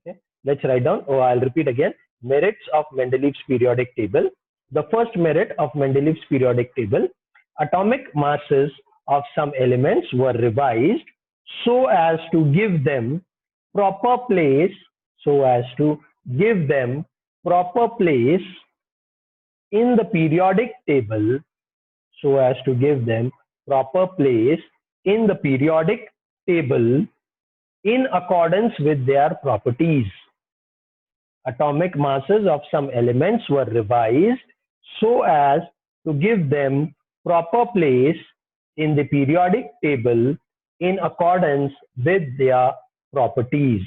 Okay, let's write down. Oh, I'll repeat again. Merits of Mendeleev's periodic table. The first merit of Mendeleev's periodic table: atomic masses of some elements were revised so as to give them proper place, so as to give them proper place in the periodic table, so as to give them proper place in the periodic table in accordance with their properties. Atomic masses of some elements were revised so as to give them proper place in the periodic table in accordance with their properties.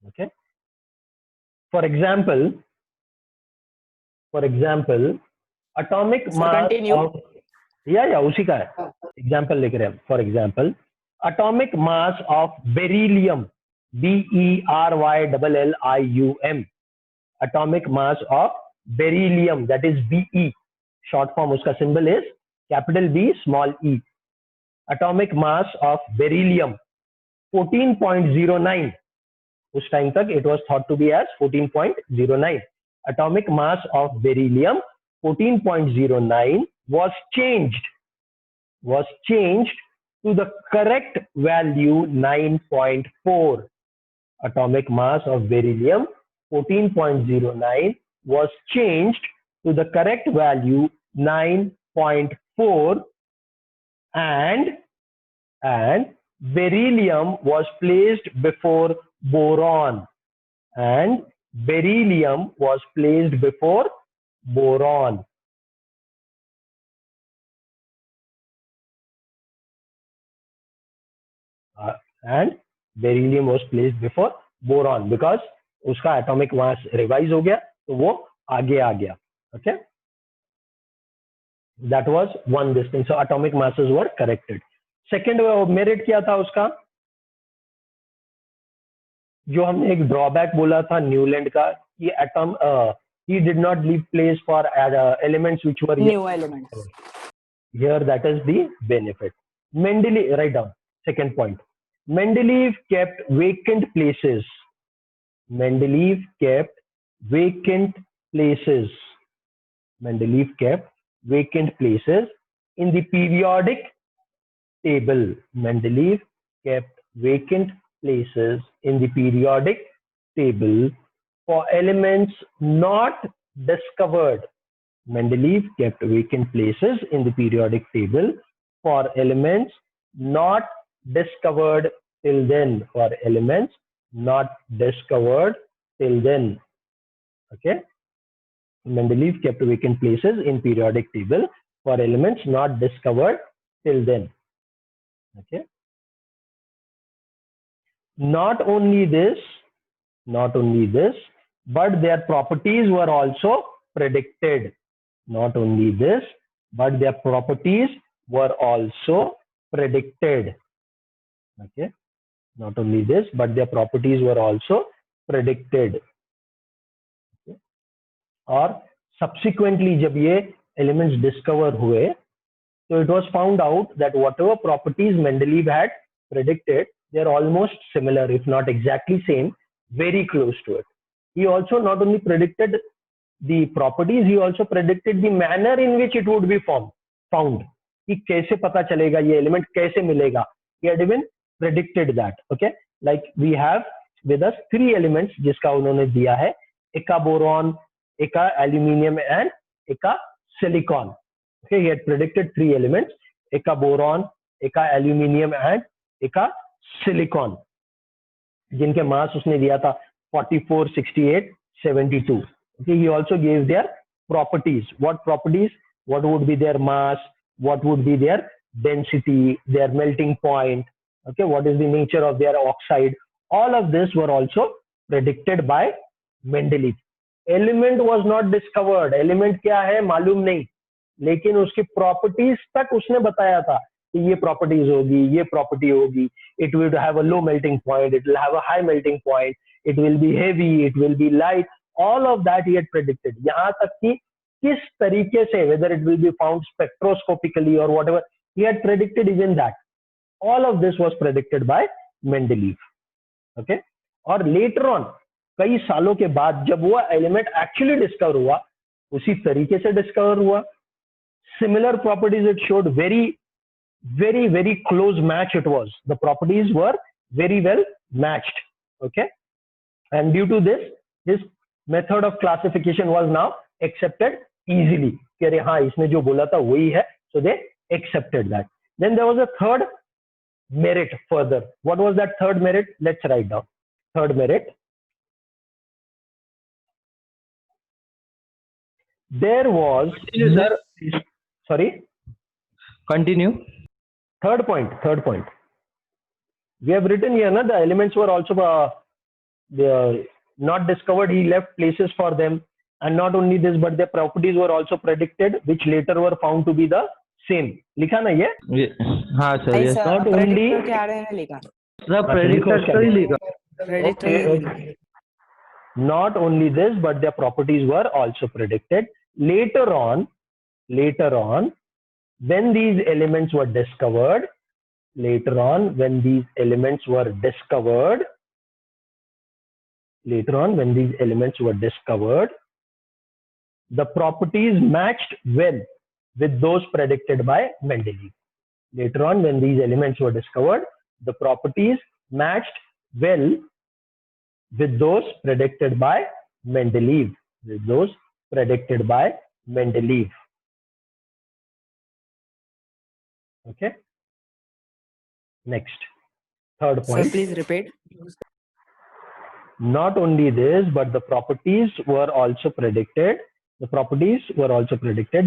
Okay. For example, atomic mass of उसी का है example लिख रहे हैं. For example, atomic mass of beryllium, BERYLLIUM, atomic mass of beryllium, that is Be, short form उसका symbol is capital B small e. atomic mass of beryllium 14.09. उस time तक it was thought to be as 14.09. atomic mass of beryllium 14.09 was changed to the correct value 9.4. Atomic mass of beryllium 14.09 was changed to the correct value 9.4, and beryllium was placed before boron, and beryllium was placed before boron. And beryllium was placed before boron because उसका atomic mass revise हो गया तो वो आगे आ गया. Okay, that was one this thing. So atomic masses were corrected. Second merit क्या था उसका, जो हमने एक ड्रॉबैक बोला था न्यूलैंड का कि atom he did not leave place for elements which were new elements. Here that is the benefit. Mendeleev, write down second point. Mendeleev kept vacant places. Mendeleev kept vacant places. Mendeleev kept vacant places in the periodic table. Mendeleev kept vacant places in the periodic table for elements not discovered. Mendeleev kept vacant places in the periodic table for elements not discovered till then. For elements not discovered till then. Okay. Mendeleev kept vacant places in periodic table for elements not discovered till then. Okay. Not only this, but their properties were also predicted. Not only this, but their properties were also predicted. Okay. Not only this, but their properties were also predicted. Okay. और subsequently जब ये elements discover हुए, so it was found out that whatever properties Mendeleev had predicted, they are almost similar, if not exactly same, very close to it. He also not only predicted the properties, he also predicted the manner in which it would be found. कि कैसे पता चलेगा ये element कैसे मिलेगा. He had even predicted that. Okay, like we have with us three elements जिसका उन्होंने दिया है, एका बोरॉन, एका aluminium and एका silicon. Okay, he had predicted three elements, एका बोरॉन, एका aluminium and एका silicon, जिनके मास उसने दिया था 44, 68, 72. Okay, he also gave their properties. What properties? What would be their mass? What would be their density, their melting point? Okay, what is the nature of their oxide? All of this were also predicted by Mendeleev. Element was not discovered. Element क्या है मालूम नहीं, लेकिन उसकी properties तक उसने बताया था कि ये properties होगी, ये property होगी. It will have a low melting point. It will have a high melting point. It will be heavy. It will be light. All of that he had predicted. यहाँ तक कि किस तरीके से, whether it will be found spectroscopically or whatever, he had predicted even that. All of this was predicted by Mendeleev. Okay? और later on कई सालों के बाद जब वो एलिमेंट एक्चुअली डिस्कवर हुआ, उसी तरीके से डिस्कवर हुआ. Similar properties it showed, very close match it was. The properties were very well matched. Okay? And due to this, his method of classification was now accepted easily. कि अरे हाँ इसने जो बोला था वही है, so they accepted that. Then there was a third merit further. What was that third merit? Let's write down. Third merit. There was. Continue, sir. Sorry. Continue. Third point. We have written here, na, the elements were also not discovered. He left places for them, and not only this, but their properties were also predicted, which later were found to be the same. लिखा ना ये? हाँ sir. Yes. Not only. क्या है लिखा? Sir, predictor का ही लिखा. Okay. Not only this, but their properties were also predicted. Later on, when these elements were discovered, the properties matched well with those predicted by Mendeleev. Later on, when these elements were discovered, the properties matched well with those predicted by Mendeleev. Okay. Next, third point. Sir, please repeat. Not only this, but the properties were also predicted.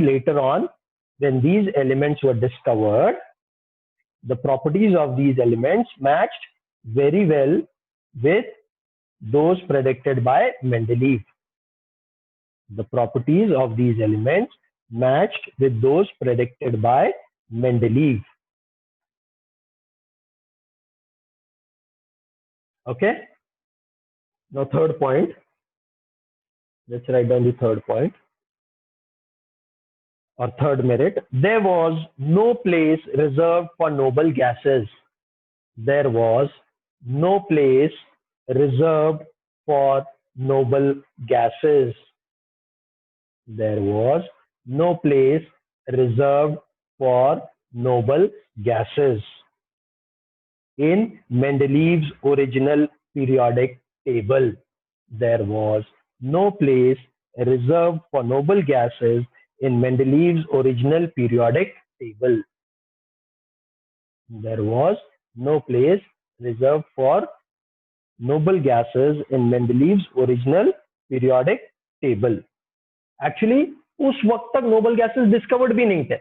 Later on, when these elements were discovered, the properties of these elements matched very well with those predicted by Mendeleev. The properties of these elements matched with those predicted by Mendeleev. Okay. Now third point. Let's write down the third point or third merit. There was no place reserved for noble gases. There was no place reserved for noble gases. There was no place reserved for noble gases in Mendeleev's original periodic table. There was no place reserved for noble gases in Mendeleev's original periodic table. There was no place reserved for noble gases in Mendeleev's original periodic table. Actually, उस वक्त तक noble gases discovered भी नहीं थे.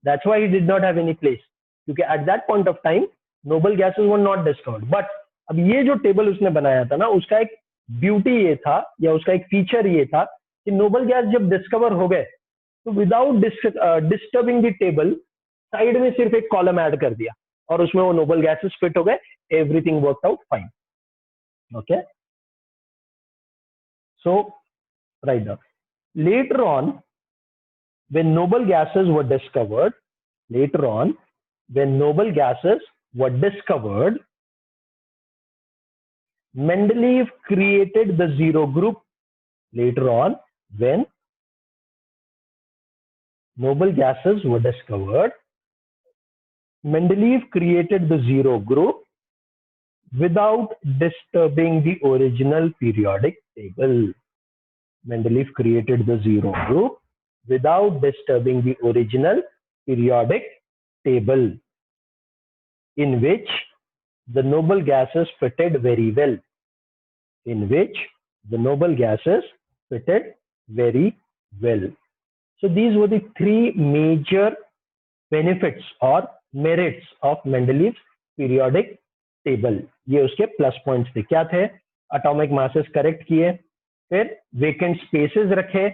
That's why he did not have any place. क्योंकि at that point of time, noble gases were not discovered. But अब ये जो टेबल उसने बनाया था ना, उसका एक ब्यूटी ये था या उसका एक फीचर ये था कि नोबल गैस जब डिस्कवर हो गए तो without disturbing the table side में सिर्फ एक कॉलम ऐड कर दिया और उसमें वो नोबल गैसेस फिट हो गए. Everything worked out fine. Okay. So write down. Later on, when noble gases were discovered, Mendeleev created the zero group. Later on, when noble gases were discovered, Mendeleev created the zero group without disturbing the original periodic table. Mendeleev created the zero group without disturbing the original periodic table, in which the noble gases fitted very well. So these were the three major benefits or merits of Mendeleev's periodic table. ये उसके plus points थे. क्या थे? Atomic masses correct किए, फिर vacant spaces रखे,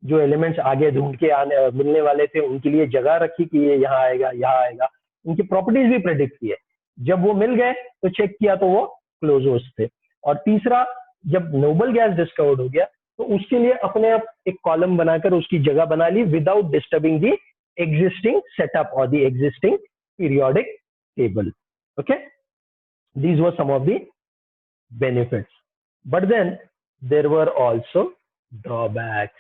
जो elements आगे ढूंढ के आने मिलने वाले थे उनके लिए जगह रखी कि ये यहाँ आएगा. उनकी प्रॉपर्टीज भी प्रेडिक्ट किए. जब वो मिल गए तो चेक किया तो वो क्लोजोस थे. और तीसरा, जब नोबल गैस डिस्कवर्ड हो गया तो उसके लिए अपने आप एक कॉलम बनाकर उसकी जगह बना ली without disturbing the existing setup और the existing periodic table. Okay, these were some of the benefits, but then there were also drawbacks.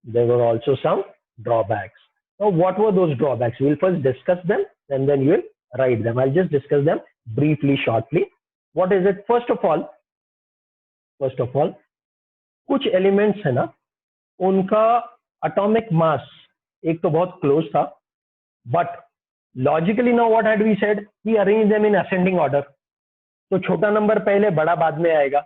There were also some drawbacks. Now, what were those drawbacks? We'll first discuss them and then you will write them. I'll just discuss them briefly, shortly. What is it? First of all, कुछ elements है ना, उनका atomic mass एक तो बहुत close था, but logically now what had we said, we arrange them in ascending order. तो छोटा नंबर पहले, बड़ा बाद में आएगा.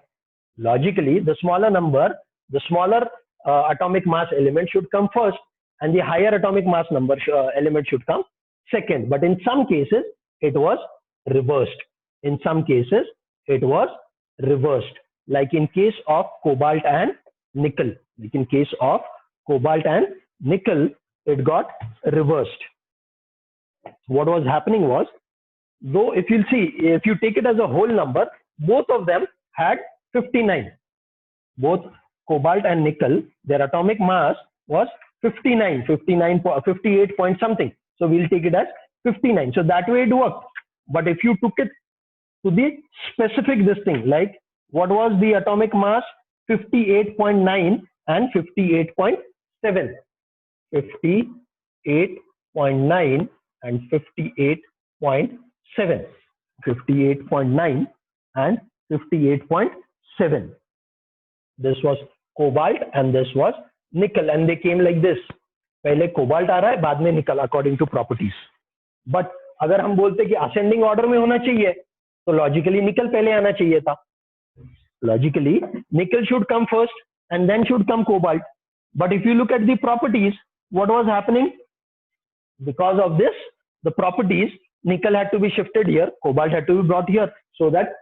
Logically, the smaller atomic mass element should come first, and the higher atomic mass number element should come second. But in some cases, it was reversed. Like in case of cobalt and nickel. It got reversed. What was happening was, though if you'll see, if you take it as a whole number, both of them had 59. Both cobalt and nickel, their atomic mass was 58 point something. So we'll take it as 59. So that way it worked. But if you took it to the specific this thing, like what was the atomic mass? 58.9 and 58.7. 58.9 and 58.7. 58.9 and 58.7. This was cobalt and this was nickel, and they came like this. पहले cobalt आ रहा है, बाद में nickel, according to properties. But अगर हम बोलते कि ascending order में होना चाहिए, तो logically nickel पहले आना चाहिए था. Logically nickel should come first and then should come cobalt. But if you look at the properties, what was happening? Because of this, the properties, nickel had to be shifted here, cobalt had to be brought here, so that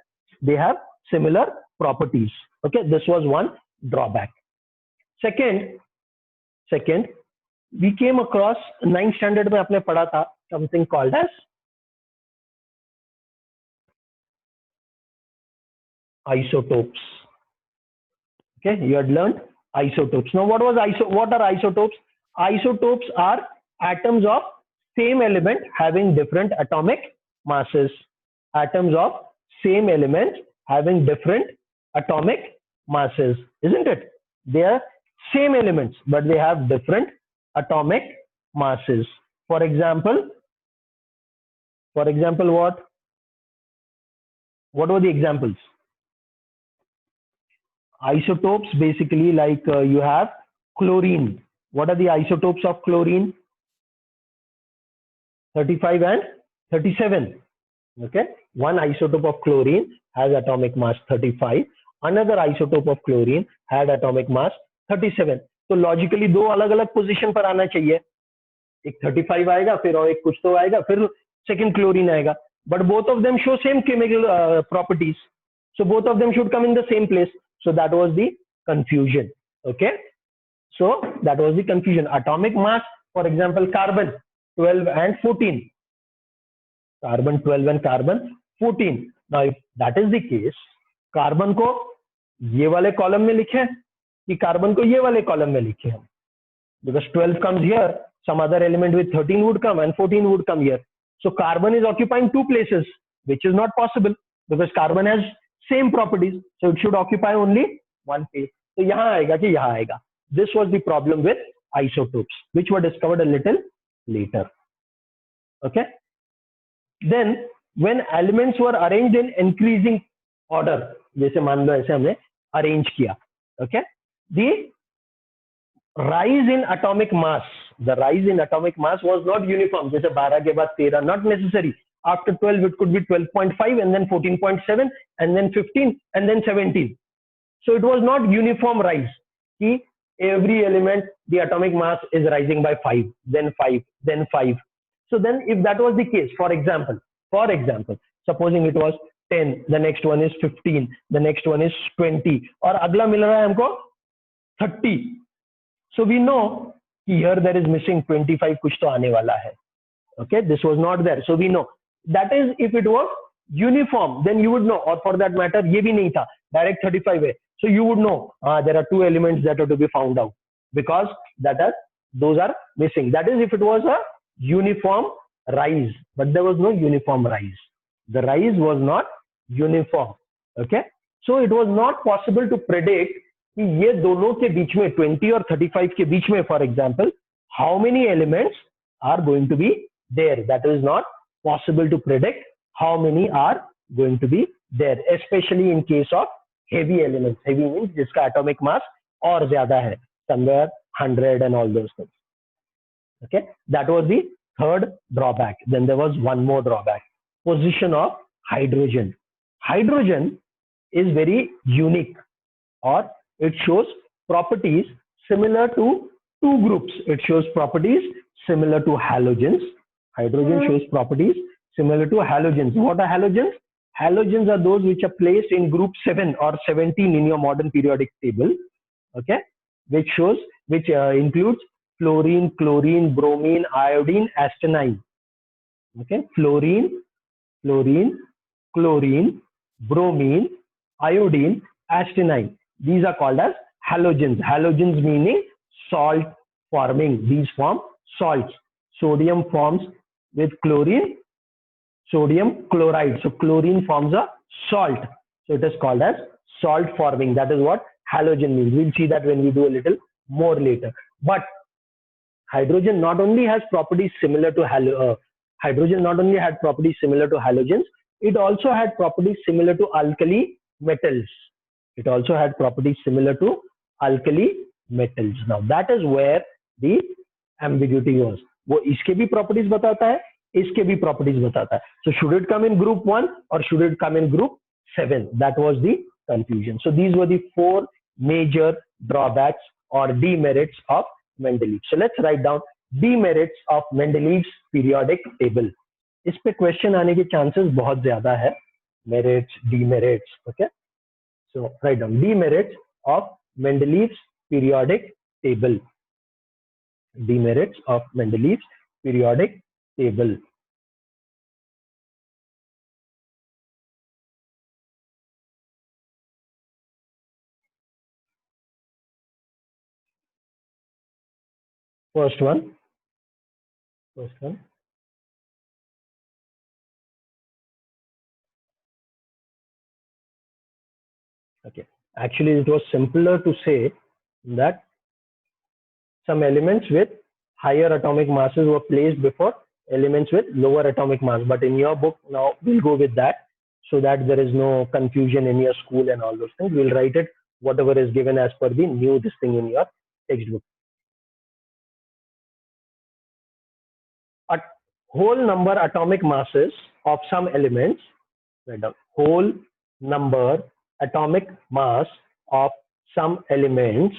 they have similar properties. Okay, this was one drawback. Second, we came across 9th standard में आपने पढ़ा था something called as isotopes. Okay, you had learned isotopes. Now, what are isotopes? Isotopes are atoms of same element having different atomic masses. Atoms of same element having different atomic masses, isn't it? They are same elements, but they have different atomic masses. For example, what were the examples? Isotopes, basically, like you have chlorine. What are the isotopes of chlorine? 35 and 37. Okay, one isotope of chlorine has atomic mass 35. Another isotope of chlorine had atomic mass 37. तो logically दो अलग अलग position पर आना चाहिए. एक 35 आएगा, फिर और एक कुछ तो आएगा, फिर second chlorine आएगा. But both of them show same chemical properties. So both of them should come in the same place. So that was the confusion. Okay. So that was the confusion. Atomic mass, for example, carbon 12 and 14. Carbon 12 and carbon 14. Now, if that is the case, carbon को ये वाले column में लिखे कि carbon को ये वाले column में लिखे हम, because 12 comes here, some other element with 13 would come and 14 would come here. So carbon is occupying two places, which is not possible because carbon has same properties, so it should occupy only one place. So यहाँ आएगा कि यहाँ आएगा. This was the problem with isotopes, which were discovered a little later. Okay. Then when elements were arranged in increasing order, जैसे मान लो ऐसे हमने arrange किया, okay, the rise in atomic mass was not uniform. जैसे 12 के बाद 13, not necessary. After 12 it could be 12.5 and then 14.7 and then 15 and then 17. So it was not uniform rise. कि every element the atomic mass is rising by 5, then 5, then 5. So then if that was the case, for example, supposing it was 10, the next one is 15, the next one is 20, और अगला मिल रहा है हमको 30. So we know here there is missing 25, कुछ तो आने वाला है. Okay, this was not there. So we know that is if it was uniform, then you would know. Or for that matter, ये भी नहीं था, direct 35 है. So you would know there are two elements that are to be found out because those are missing. That is if it was a uniform rise, but there was no uniform rise. The rise was not uniform. Okay, so it was not possible to predict कि ये दोनों के बीच में 20 और 35 के बीच में, for example, how many elements are going to be there. That is not possible to predict how many are going to be there, especially in case of heavy elements. Heavy means जिसका atomic mass और ज्यादा है, somewhere 100 and all those things. Okay, that was the third drawback. Then there was one more drawback: position of hydrogen. Hydrogen is very unique, or it shows properties similar to two groups. It shows properties similar to halogens. Hydrogen shows properties similar to halogens. What are halogens? Halogens are those which are placed in group 7 or 17 in your modern periodic table. Okay, which includes fluorine, chlorine, bromine, iodine, astenine. Okay, fluorine, chlorine, bromine, iodine, astenine. These are called as halogens. Halogens meaning salt forming. These form salts. Sodium forms with chlorine, sodium chloride. So chlorine forms a salt. So it is called as salt forming. That is what halogen means. We'll see that when we do a little more later. But hydrogen not only has properties similar to hydrogen not only had properties similar to halogens, it also had properties similar to alkali metals. It also had properties similar to alkali metals. Now that is where the ambiguity was. वो इसके भी properties बताता है, इसके भी properties बताता है. So should it come in group 1 or should it come in group 7? That was the confusion. So these were the 4 major drawbacks or demerits of Mendeleev. So let's write down demerits of Mendeleev's periodic table. इस पे question आने के chances बहुत ज़्यादा है. Merits, demerits. Okay. So write down demerits of Mendeleev's periodic table. Demerits of Mendeleev's periodic table. First one. Okay. Actually, it was simpler to say that some elements with higher atomic masses were placed before elements with lower atomic mass. But in your book, now we'll go with that so that there is no confusion in your school and all those things. We'll write it whatever is given as per the new this thing in your textbook. A whole number atomic masses of some elements, write down whole number atomic mass of some elements,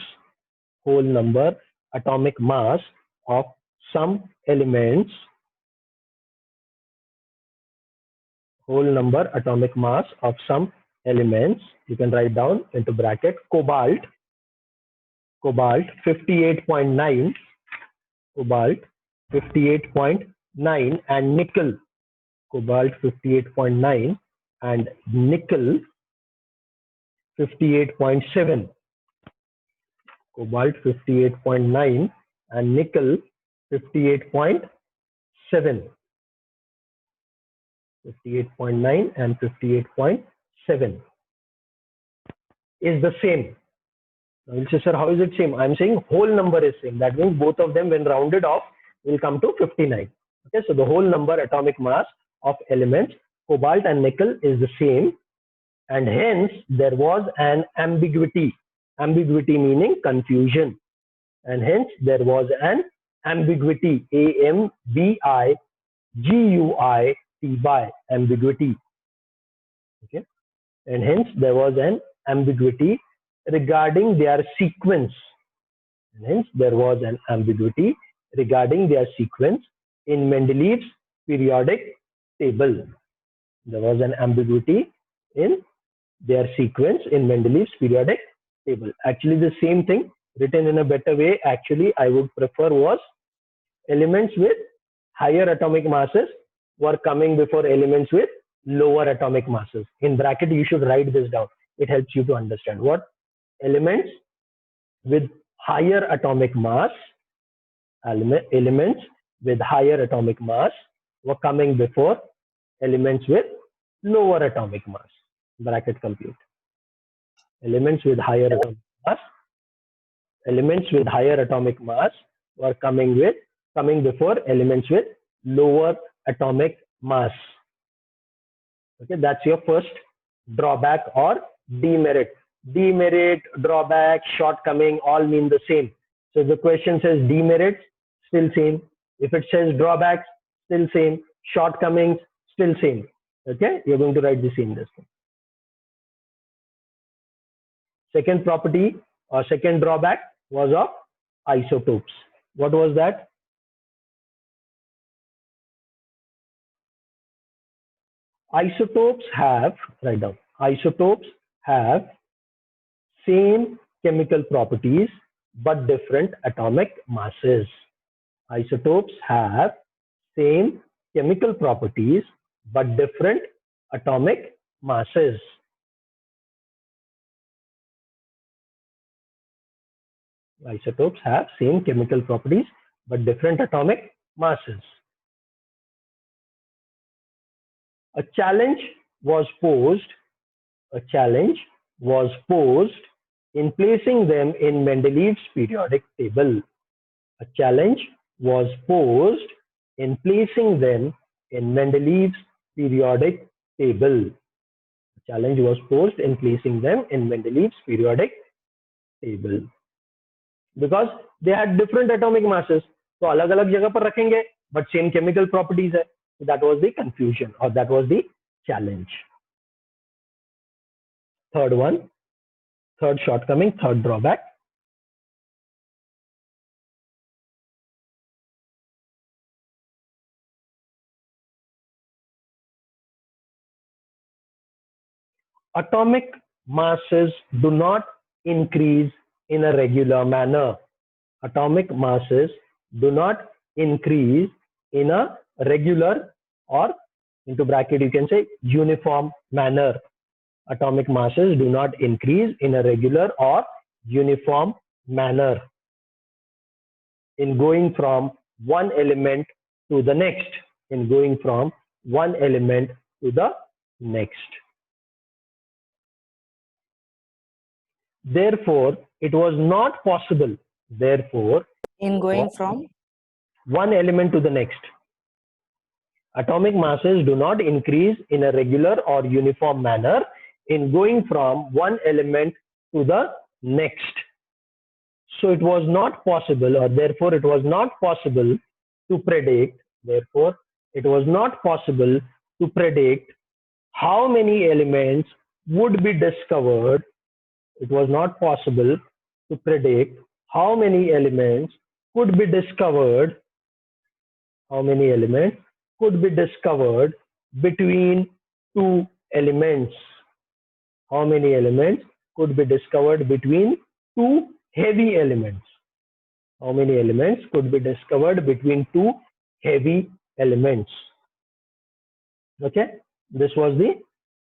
whole number atomic mass of some elements, whole number atomic mass of some elements. You can write down into bracket cobalt 58.9, cobalt 58.9, and nickel, cobalt 58.9, and nickel 58.7, cobalt 58.9 and nickel 58.7, 58.9 and 58.7 is the same. Now you'll say, sir, how is it same? I'm saying whole number is same. That means both of them when rounded off will come to 59. Okay, so the whole number atomic mass of elements cobalt and nickel is the same, and hence there was an ambiguity. Ambiguity meaning confusion, and hence there was an ambiguity. A-M-B-I-G-U-I-T-Y, ambiguity. Okay, and hence there was an ambiguity regarding their sequence. And hence there was an ambiguity regarding their sequence in Mendeleev's periodic table. There was an ambiguity in their sequence in Mendeleev's periodic table. Actually, the same thing written in a better way, actually, I would prefer was elements with higher atomic masses were coming before elements with lower atomic masses. In bracket, you should write this down. It helps you to understand what elements with higher atomic mass, elements with higher atomic mass were coming before elements with lower atomic mass. Bracket compute. Elements with higher atomic mass. Elements with higher atomic mass were coming before elements with lower atomic mass. Okay, that's your first drawback or demerit. Demerit, drawback, shortcoming all mean the same. So if the question says demerits, still same. If it says drawbacks, still same. Shortcomings, still same. Okay, you're going to write the same this thing. Second property or second drawback was of isotopes. What was that? Isotopes have, write down, isotopes have same chemical properties but different atomic masses. Isotopes have same chemical properties but different atomic masses. Isotopes have same chemical properties but different atomic masses. A challenge was posed in placing them in Mendeleev's periodic table. A challenge was posed in placing them in Mendeleev's periodic table. A challenge was posed in placing them in Mendeleev's periodic table. Because they had different atomic masses. So अलग अलग जगह पर रखेंगे, but same chemical properties है. So that was the confusion, or that was the challenge. Third one, third shortcoming, third drawback. Atomic masses do not increase in a regular manner. Atomic masses do not increase in a regular, or into bracket you can say uniform manner. Atomic masses do not increase in a regular or uniform manner in going from one element to the next. In going from one element to the next. Therefore, it was not possible. Therefore, In going from one element to the next. Atomic masses do not increase in a regular or uniform manner in going from one element to the next. So it was not possible, or therefore it was not possible to predict, therefore it was not possible to predict how many elements would be discovered. It was not possible to predict how many elements could be discovered, how many elements could be discovered between two elements. How many elements could be discovered between two heavy elements? How many elements could be discovered between two heavy elements? Okay, this was the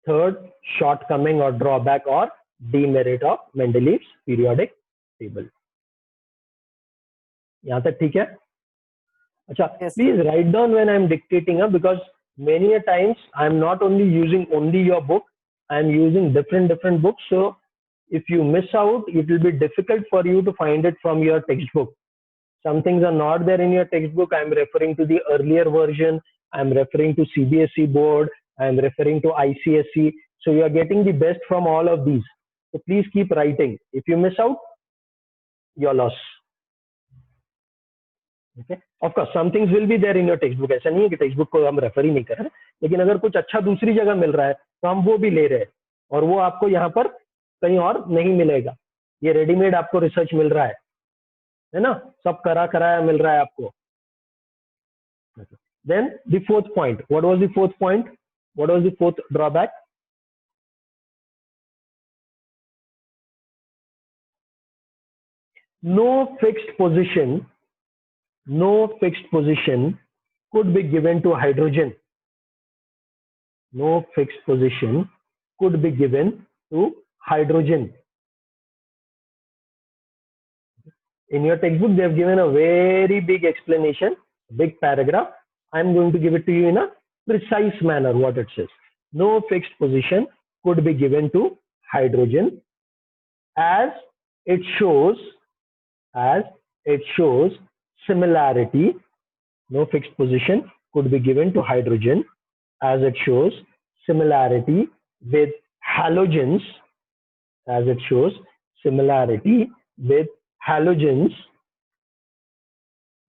third shortcoming or drawback or demerit of Mendeleev's periodic table. यहाँ तक ठीक है? अच्छा, Yes. please write down when I'm dictating, because many a times I'm not only using only your book, I'm using different books. So if you miss out, it will be difficult for you to find it from your textbook. Some things are not there in your textbook. I'm referring to the earlier version. I'm referring to CBSE board. I'm referring to ICSE. So you are getting the best from all of these. So please keep writing. If you miss out, your loss. Okay. Of course, some things will be there in your textbook. ऐसा नहीं है कि textbook को हम refer ही नहीं कर रहे हैं, लेकिन अगर कुछ अच्छा दूसरी जगह मिल रहा है तो हम वो भी ले रहे हैं, और वो आपको यहाँ पर कहीं और नहीं मिलेगा. ये रेडीमेड आपको रिसर्च मिल रहा है ना, सब कराया मिल रहा है आपको. Then the fourth point. What was the fourth point? What was the fourth drawback? No fixed position could be given to hydrogen. No fixed position could be given to hydrogen. In your textbook, they have given a very big explanation, big paragraph. I'm going to give it to you in a precise manner, what it says. no fixed position could be given to hydrogen, as it shows similarity. No fixed position could be given to hydrogen, as it shows similarity with halogens, as it shows similarity with halogens,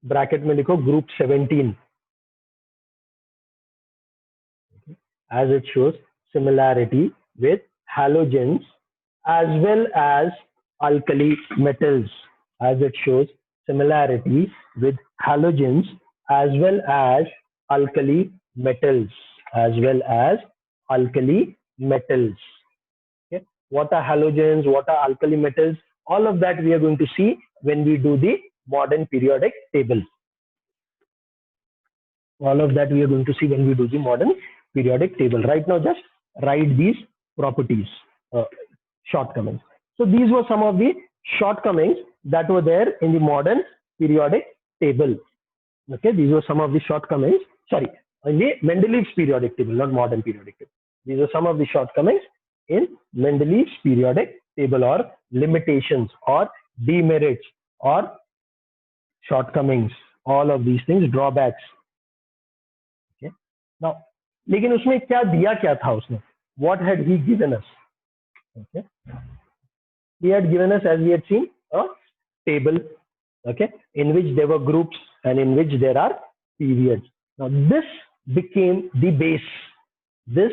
bracket में लिखो group 17, as it shows similarity with halogens as well as alkali metals, as it shows similarity with halogens as well as alkali metals, as well as alkali metals. Okay, what are halogens, what are alkali metals, all of that we are going to see when we do the modern periodic table. All of that we are going to see when we do the modern periodic table. Right now, just write these properties, shortcomings. So these were some of the shortcomings that were there in the modern periodic table. Okay, these were some of the shortcomings. Sorry, in the Mendeleev's periodic table, not modern periodic table. These are some of the shortcomings in Mendeleev's periodic table, or limitations, or demerits, or shortcomings. All of these things, drawbacks. Okay. Now, लेकिन उसमें क्या दिया क्या था उसने? What had he given us? Okay. He had given us, as we had seen, a table, okay, in which there were groups and in which there are periods. Now this became the base. This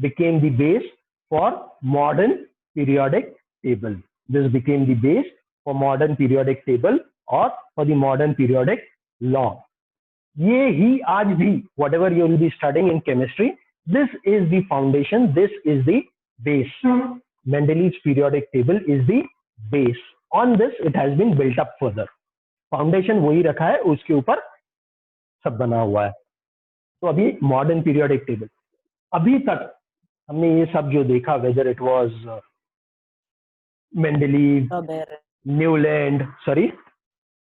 became the base for modern periodic table. This became the base for modern periodic table or for the modern periodic law. ये ही आज भी, whatever you will be studying in chemistry, this is the foundation, this is the base. Mendeleev's periodic table is the base. On this it has been built up further. Foundation वही रखा है, उसके ऊपर सब बना हुआ है. तो अभी modern periodic table, अभी तक हमने ये सब जो देखा, whether it was Mendeleev, Newland, sorry,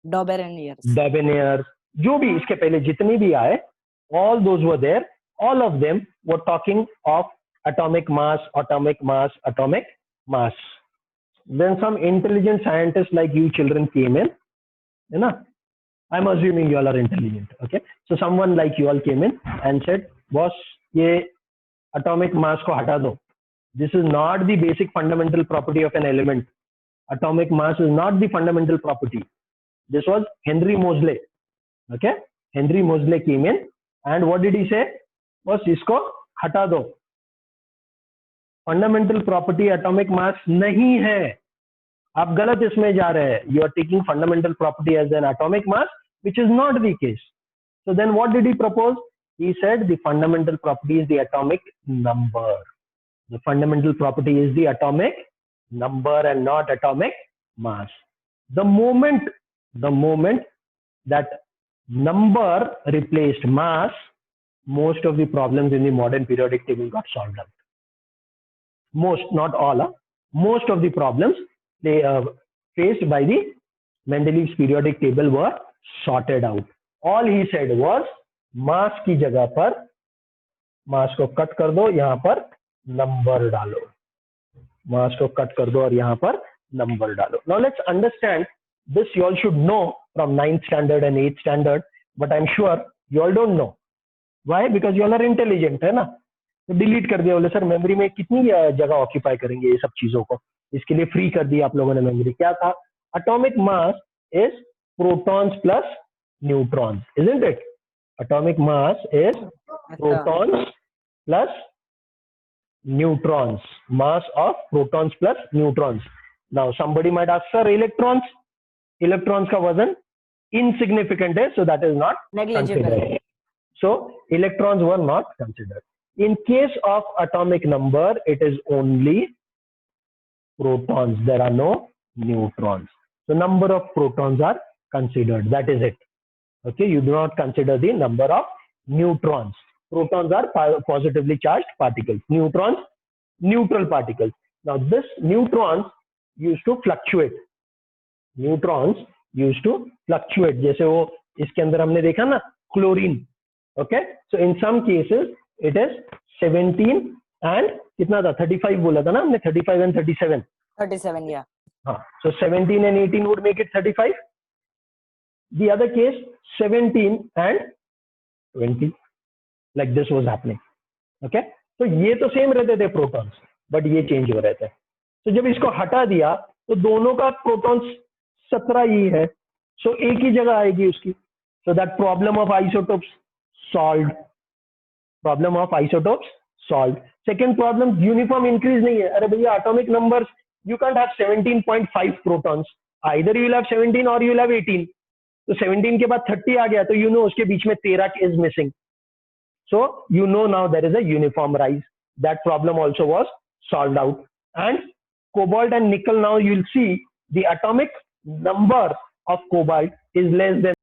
Dobenier, जो भी इसके पहले जितने भी आए, all those were there. All of them were talking of atomic mass, atomic mass, atomic mass. Then some intelligent scientists like you children came in, you know. I'm assuming you all are intelligent, okay? So someone like you all came in and said, boss, ये atomic mass को हटा दो. This is not the basic fundamental property of an element. Atomic mass is not the fundamental property. This was Henry Moseley. Okay, Henry Moseley came in and what did he say? बस इसको हटा दो. Fundamental property atomic mass नहीं है. आप गलत इसमें जा रहे हैं. You are taking fundamental property as an atomic mass, which is not the case. So then what did he propose? He said the fundamental property is the atomic number. The fundamental property is the atomic number and not atomic mass. The moment that number replaced mass, most of the problems in the modern periodic table got solved out. Most, not all, most of the problems they faced by the Mendeleev's periodic table were sorted out. All he said was mass की जगह पर mass को cut कर दो, यहाँ पर number डालो. मास को कट कर दो और यहाँ पर नंबर डालो. Now let's understand this. You all should know from 9th standard and 8th standard, but I'm sure you all don't know. Why? Because you all are intelligent, है ना? तो डिलीट कर दिया. बोले सर मेमोरी में कितनी जगह ऑक्यूपाई करेंगे ये सब चीजों को, इसके लिए फ्री कर दिया आप लोगों ने मेमोरी. क्या था? Atomic mass is protons plus neutrons, isn't it? Atomic mass is protons plus neutrons. Mass of protons plus neutrons. Now somebody might ask, sir, electrons का वजन insignificant है, so that is not considered. So electrons were not considered. In case of atomic number, it is only protons. There are no neutrons. So number of protons are considered. That is it. Okay, you do not consider the number of neutrons. Protons are positively charged particles. Neutrons, neutral particles. Now this neutrons used to fluctuate. Neutrons used to fluctuate. जैसे वो इसके अंदर हमने देखा ना, chlorine. Okay, so in some cases it is 17 and कितना था 35 बोला था ना हमने 35 एंड 37 37, yeah. हाँ so 17 and 18 would make it 35. The other case 17 and 20 like this was happening. Okay, तो ये तो सेम रहते थे प्रोटॉन्स बट ये चेंज हो रहे थे. तो जब इसको हटा दिया तो दोनों का प्रोटॉन्स 17 ही है, सो एक ही जगह आएगी उसकी. So that problem of isotopes solve. Problem of isotopes solve. Second problem uniform increase नहीं है. अरे भैया atomic numbers you can't have 17.5 protons. Either you will have 17 or you will have 18. तो 17 के बाद 30 आ गया तो you know उसके बीच में 13 is missing. So you know now there is a uniform rise. That problem also was solved out. And cobalt and nickel, now you will see the atomic number of cobalt is less than